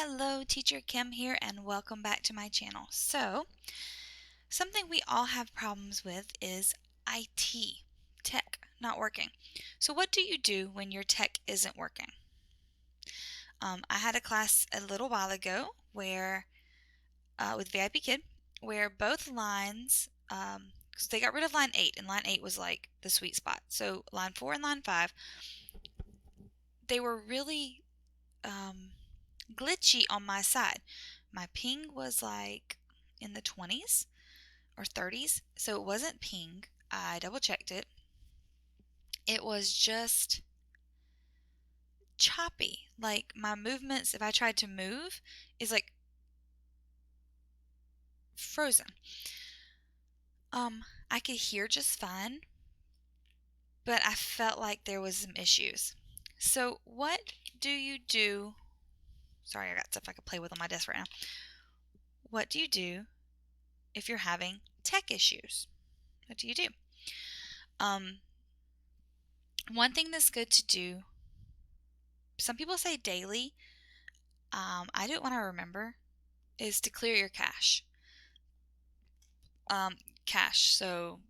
Hello, Teacher Kim here, and welcome back to my channel. So, something we all have problems with is IT, tech, not working. So what do you do when your tech isn't working? I had a class a little while ago where, with VIPKid, where both lines, because they got rid of line 8, and line 8 was like the sweet spot. So line 4 and line 5, they were really glitchy on my side. My ping was like in the 20s or 30s, so it wasn't ping. I double checked it. It was just choppy. Like my movements, if I tried to move, is like frozen. I could hear just fine, but I felt like there was some issues. So what do you do? Sorry, I got stuff I could play with on my desk right now. What do you do if you're having tech issues? What do you do? One thing that's good to do, some people say daily, I do it when I remember, is to clear your cache. Cache, so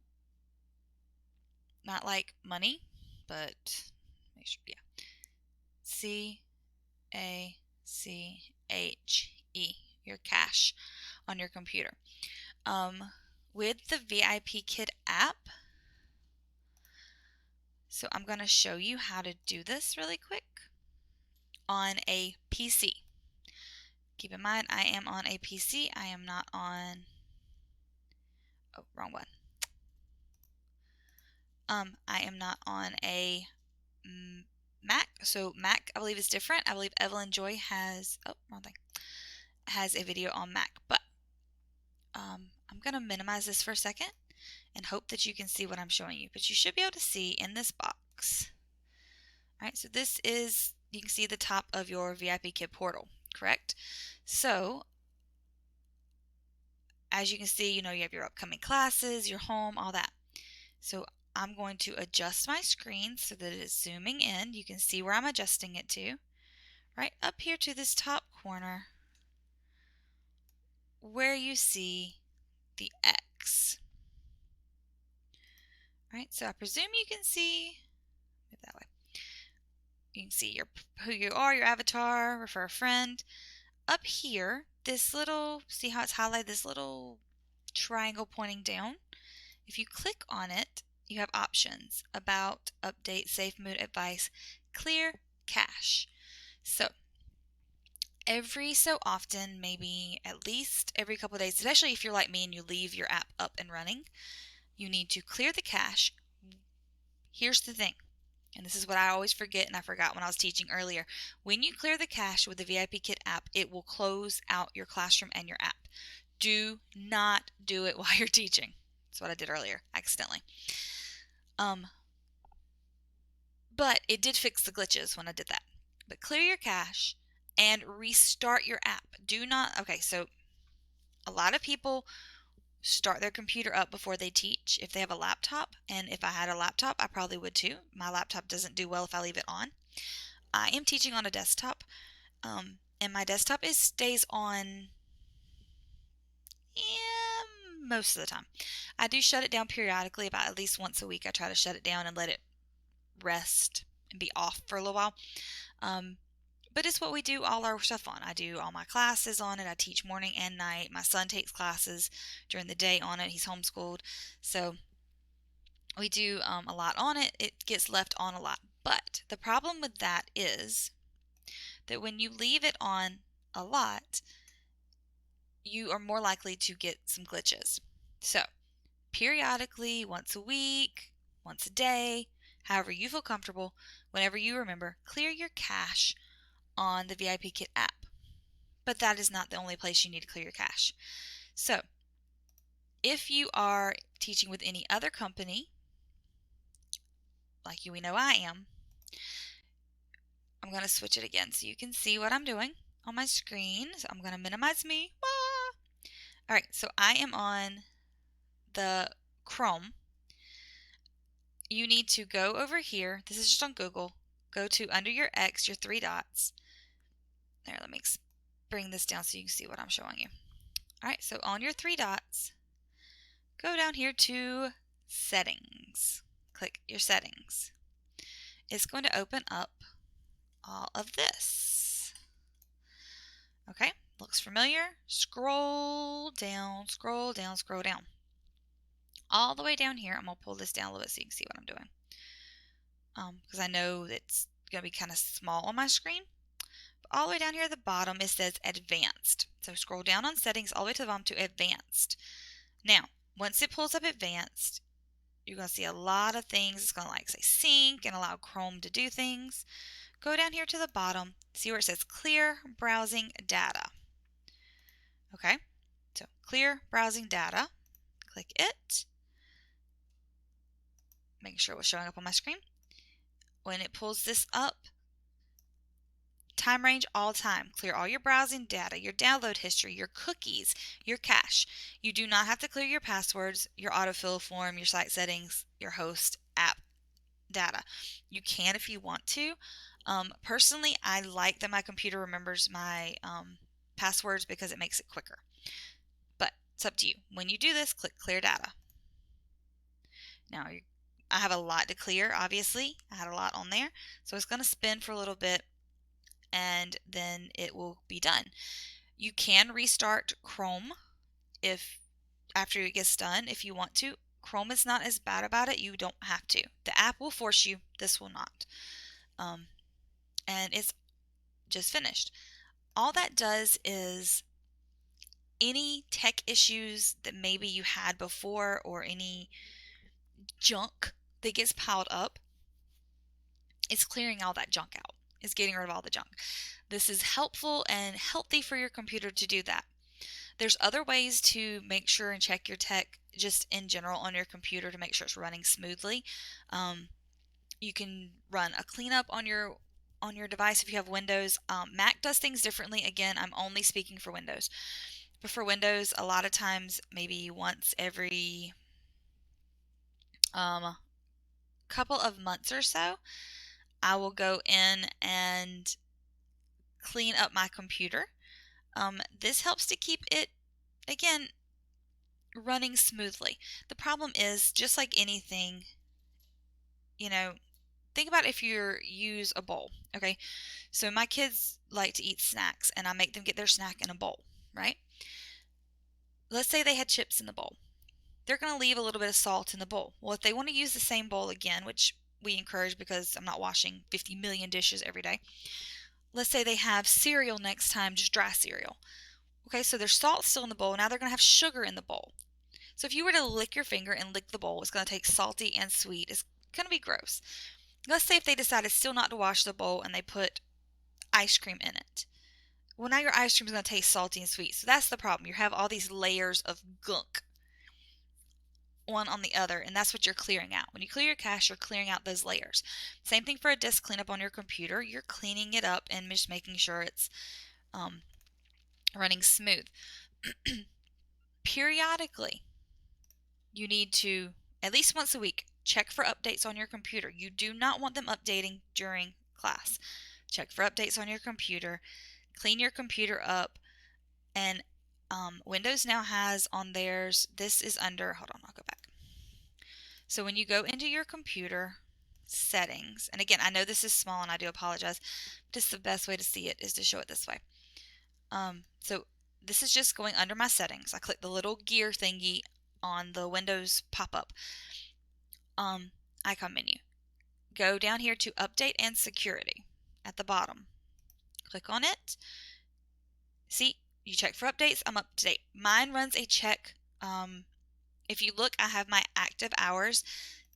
not like money, but make sure, yeah. C-A-C-H-E, your cache on your computer. With the VIPKid app, so I'm going to show you how to do this really quick on a PC. Keep in mind, I am on a PC. I am not on, oh, wrong one. I am not on a Mac. So Mac, I believe, is different. I believe Evelyn Joy has, oh, wrong thing, has a video on Mac. But I'm going to minimize this for a second and hope that you can see what I'm showing you. But you should be able to see in this box. All right, so this is, you can see the top of your VIPKid portal, correct? So as you can see, you have your upcoming classes, your home, all that. So I'm going to adjust my screen so that it's zooming in. You can see where I'm adjusting it to. Right up here to this top corner where you see the X. Right, so I presume you can see it that way. You can see who you are, your avatar, refer a friend. Up here, this little, see how it's highlighted, this little triangle pointing down? If you click on it, you have options: about, update, safe mood, advice, clear, cache. So every so often, maybe at least every couple of days, especially if you're like me and you leave your app up and running, you need to clear the cache. Here's the thing, and this is what I always forget, and I forgot when I was teaching earlier. When you clear the cache with the VIPKid app, it will close out your classroom and your app. Do not do it while you're teaching. That's what I did earlier, accidentally. But it did fix the glitches when I did that. But clear your cache and restart your app. Do not, okay, so a lot of people start their computer up before they teach if they have a laptop, and if I had a laptop, I probably would too. My laptop doesn't do well if I leave it on. I am teaching on a desktop, and my desktop stays on most of the time. I do shut it down periodically, about at least once a week. I try to shut it down and let it rest and be off for a little while. But it's what we do all our stuff on. I do all my classes on it. I teach morning and night. My son takes classes during the day on it. He's homeschooled. So we do a lot on it. It gets left on a lot. But the problem with that is that when you leave it on a lot, you are more likely to get some glitches. So periodically, once a week, once a day, however you feel comfortable, whenever you remember, clear your cache on the VIPKid app. But that is not the only place you need to clear your cache. So if you are teaching with any other company, like we know I am, I'm going to switch it again so you can see what I'm doing on my screen. So I'm going to minimize me. All right, so I am on the Chrome. You need to go over here. This is just on Google. Go to under your X, your three dots. There, let me bring this down so you can see what I'm showing you. All right, so on your three dots, go down here to Settings. Click your settings. It's going to open up all of this. Okay, looks familiar. Scroll down, scroll down, scroll down. All the way down here, I'm going to pull this down a little bit so you can see what I'm doing. Because I know it's going to be kind of small on my screen. But all the way down here at the bottom, it says Advanced. So scroll down on Settings all the way to the bottom to Advanced. Now, once it pulls up Advanced, you're going to see a lot of things. It's going to like say sync and allow Chrome to do things. Go down here to the bottom, see where it says Clear Browsing Data. Okay, so Clear Browsing Data. Click it. Making sure it was showing up on my screen. When it pulls this up, time range all time. Clear all your browsing data, your download history, your cookies, your cache. You do not have to clear your passwords, your autofill form, your site settings, your host, app data. You can if you want to. Personally, I like that my computer remembers my passwords because it makes it quicker. But it's up to you. When you do this, click Clear Data. Now, I have a lot to clear, obviously. I had a lot on there. So it's going to spin for a little bit, and then it will be done. You can restart Chrome after it gets done if you want to. Chrome is not as bad about it. You don't have to. The app will force you. This will not. And it's just finished. All that does is any tech issues that maybe you had before or any junk that gets piled up, it's clearing all that junk out. It's getting rid of all the junk. This is helpful and healthy for your computer to do that. There's other ways to make sure and check your tech just in general on your computer to make sure it's running smoothly. You can run a cleanup on your device if you have Windows. Mac does things differently. Again, I'm only speaking for Windows. But for Windows, a lot of times, maybe once every couple of months or so, I will go in and clean up my computer. This helps to keep it, again, running smoothly. The problem is, just like anything, think about if you use a bowl, okay? So my kids like to eat snacks, and I make them get their snack in a bowl, right? Let's say they had chips in the bowl. They're going to leave a little bit of salt in the bowl. Well, if they want to use the same bowl again, which we encourage because I'm not washing 50 million dishes every day. Let's say they have cereal next time, just dry cereal. Okay, so there's salt still in the bowl. Now they're going to have sugar in the bowl. So if you were to lick your finger and lick the bowl, it's going to take salty and sweet. It's going to be gross. Let's say if they decided still not to wash the bowl and they put ice cream in it. Well, now your ice cream is going to taste salty and sweet. So that's the problem. You have all these layers of gunk, one on the other, and that's what you're clearing out. When you clear your cache, you're clearing out those layers. Same thing for a disk cleanup on your computer. You're cleaning it up and just making sure it's running smooth. Periodically, you need to, at least once a week, check for updates on your computer. You do not want them updating during class. Check for updates on your computer. Clean your computer up. And Windows now has on theirs, this is under, hold on, I'll go back. So when you go into your computer settings, and again, I know this is small and I do apologize, but it's the best way to see it is to show it this way. So this is just going under my settings. I click the little gear thingy on the Windows pop-up icon menu. Go down here to Update and Security at the bottom. Click on it. See, you check for updates. I'm up to date. Mine runs a check. If you look, I have my active hours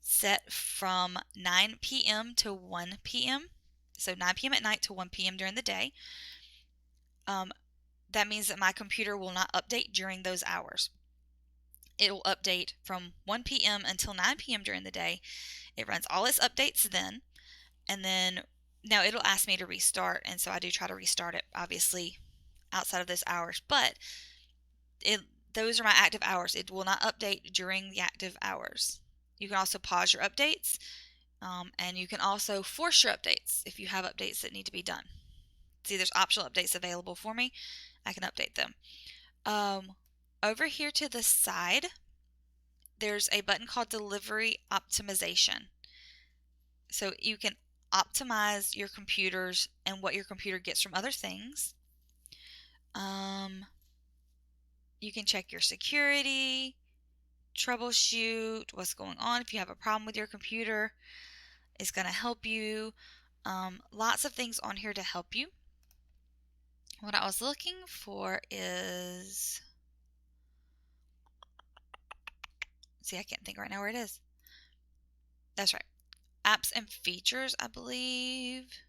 set from 9 p.m. to 1 p.m. So 9 p.m. at night to 1 p.m. during the day. That means that my computer will not update during those hours. It will update from 1 p.m. until 9 p.m. during the day. It runs all its updates then. And then now it'll ask me to restart. And so I do try to restart it, obviously, outside of those hours. But those are my active hours. It will not update during the active hours. You can also pause your updates. And you can also force your updates if you have updates that need to be done. See, there's optional updates available for me. I can update them. Over here to the side, there's a button called Delivery Optimization. So you can optimize your computers and what your computer gets from other things. You can check your security, troubleshoot what's going on. If you have a problem with your computer, it's going to help you. Lots of things on here to help you. What I was looking for is, see, I can't think right now where it is. That's right. Apps and features, I believe.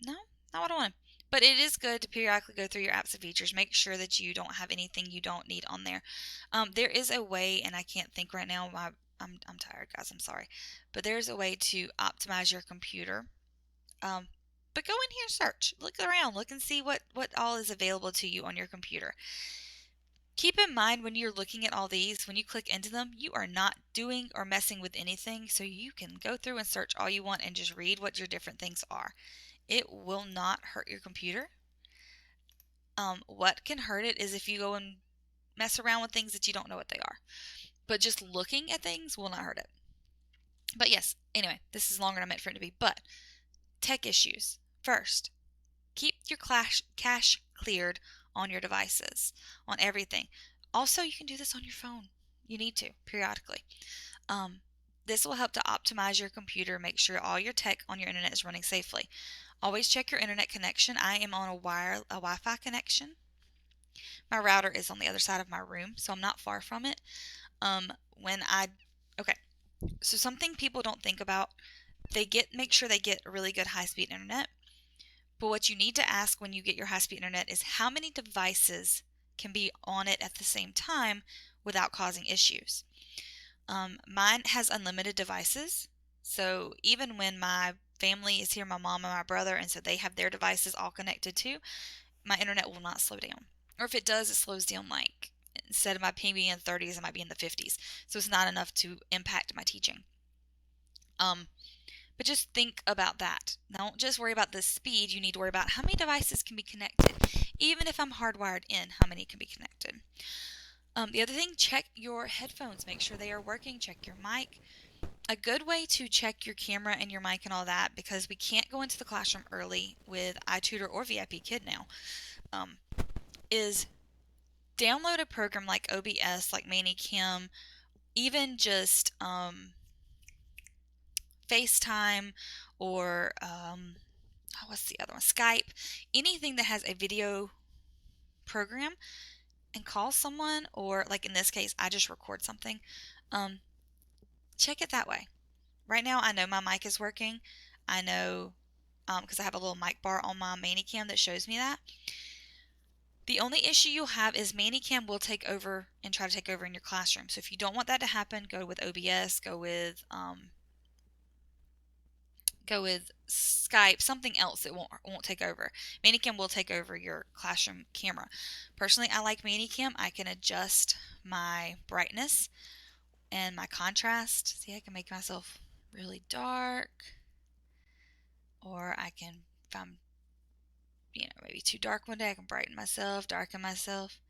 No, not what I wanted. But it is good to periodically go through your apps and features. Make sure that you don't have anything you don't need on there. There is a way, and I can't think right now. I'm tired, guys. I'm sorry. But there's a way to optimize your computer. But go in here and search. Look around. Look and see what all is available to you on your computer. Keep in mind when you're looking at all these, when you click into them, you are not doing or messing with anything. So you can go through and search all you want and just read what your different things are. It will not hurt your computer. What can hurt it is if you go and mess around with things that you don't know what they are. But just looking at things will not hurt it. But yes, anyway, this is longer than I meant for it to be. But tech issues. First, keep your cache cleared on your devices, on everything. Also, you can do this on your phone. You need to, periodically. This will help to optimize your computer, make sure all your tech on your internet is running safely. Always check your internet connection. I am on a Wi-Fi connection. My router is on the other side of my room, so I'm not far from it. Okay, so something people don't think about, make sure they get a really good high-speed internet. But what you need to ask when you get your high-speed internet is how many devices can be on it at the same time without causing issues. Mine has unlimited devices, so even when my family is here, my mom and my brother, and so they have their devices all connected too, my internet will not slow down. Or if it does, it slows down like, instead of my ping being in the 30s, it might be in the 50s. So it's not enough to impact my teaching. But just think about that. Don't just worry about the speed. You need to worry about how many devices can be connected. Even if I'm hardwired in, how many can be connected. The other thing, check your headphones. Make sure they are working. Check your mic. A good way to check your camera and your mic and all that, because we can't go into the classroom early with iTutor or VIPKid now, is download a program like OBS, like ManyCam, even just FaceTime or what's the other one? Skype. Anything that has a video program, and call someone, or like in this case, I just record something. Check it that way. Right now, I know my mic is working. I know because I have a little mic bar on my ManyCam that shows me that. The only issue you'll have is ManyCam will take over and try to take over in your classroom. So if you don't want that to happen, go with OBS, go with Skype, something else that won't take over. ManyCam will take over your classroom camera. Personally, I like ManyCam. I can adjust my brightness and my contrast. See, I can make myself really dark, or I can, if I'm, maybe too dark one day, I can brighten myself, darken myself.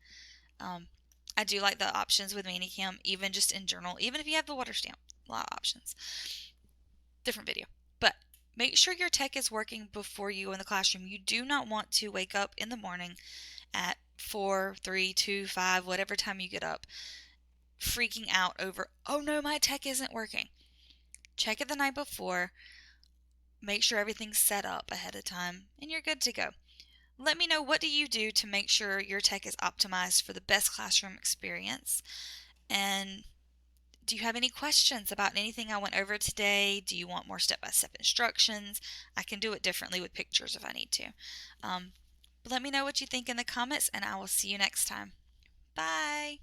I do like the options with ManyCam, even just in general, even if you have the water stamp, a lot of options. Different video. But make sure your tech is working before you go in the classroom. You do not want to wake up in the morning at 4, 3, 2, 5, whatever time you get up, freaking out over, oh no, my tech isn't working. Check it the night before. Make sure everything's set up ahead of time, and you're good to go. Let me know, what do you do to make sure your tech is optimized for the best classroom experience? And do you have any questions about anything I went over today? Do you want more step-by-step instructions? I can do it differently with pictures if I need to. But let me know what you think in the comments, and I will see you next time. Bye!